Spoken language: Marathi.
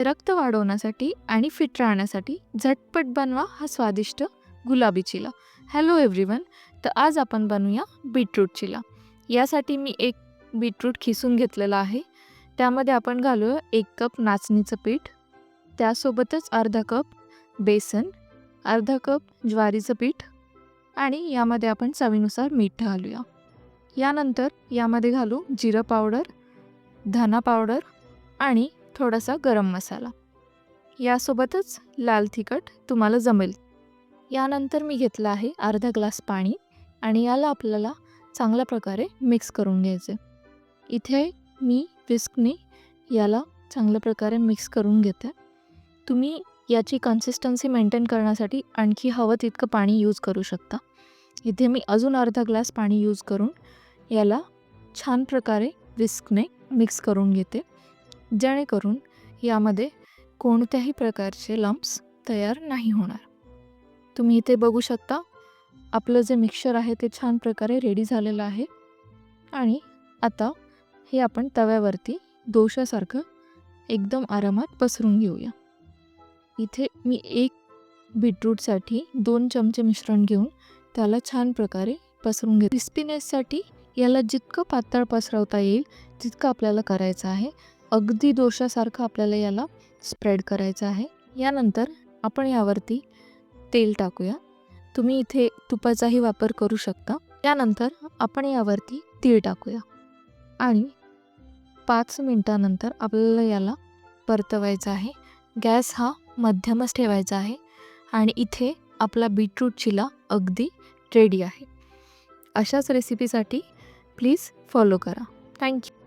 रक्त वाढवण्यासाठी आणि फिट राहण्यासाठी झटपट बनवा हा स्वादिष्ट गुलाबी चिला. Hello everyone. तर आज आपण बनवूया बीटरूट चिला. यासाठी मी एक बीटरूट खिसून घेतलेला आहे. त्यामध्ये आपण घालूया 1 कप नाचणीचं पीठ, त्यासोबतच अर्धा कप बेसन, अर्धा कप ज्वारीचं पीठ आणि यामध्ये आपण चवीनुसार मीठ घालूया. यानंतर यामध्ये घालू जिरं पावडर, धना पावडर आणि थोडासा गरम मसाला. यासोबतच लाल तिखट तुम्हाला जमेल. यानंतर मी घेतलं आहे अर्धा ग्लास पाणी आणि याला आपल्याला चांगल्या प्रकारे मिक्स करून घ्यायचे. इथे मी विस्कने याला चांगल्या प्रकारे मिक्स करून घेते. तुम्ही याची कन्सिस्टन्सी मेंटेन करण्यासाठी आणखी हवं तितकं पाणी यूज करू शकता. इथे मी अजून अर्धा ग्लास पाणी यूज करून याला छान प्रकारे विस्कने मिक्स करून घेते, जेणेकरून यामध्ये कोणत्याही प्रकारचे लम्प्स तयार नाही होणार. तुम्ही इथे बघू शकता आपलं जे मिक्सचर आहे ते छान प्रकारे रेडी झालेलं आहे. आणि आता हे आपण तव्यावरती डोशासारखं एकदम आरामात पसरून घेऊया. इथे मी 1 बीटरूटसाठी 2 चमचे मिश्रण घेऊन त्याला छान प्रकारे पसरून घेते. क्रिस्पीनेससाठी याला जितकं पातळ पसरवता येईल तितकं आपल्याला करायचं आहे. अगदी डोशासारखं आपल्याला याला स्प्रेड करायचं आहे. यानंतर आपण यावरती तेल टाकूया. तुम्ही इथे तुपाचाही वापर करू शकता. त्यानंतर आपण यावरती तीळ टाकूया आणि 5 मिनिटानंतर आपल्याला याला परतवायचं आहे. गॅस हा मध्यमच ठेवायचा आहे आणि इथे आपला बीटरूट चिला अगदी रेडी आहे. अशाच रेसिपीसाठी प्लीज फॉलो करा. थँक्यू.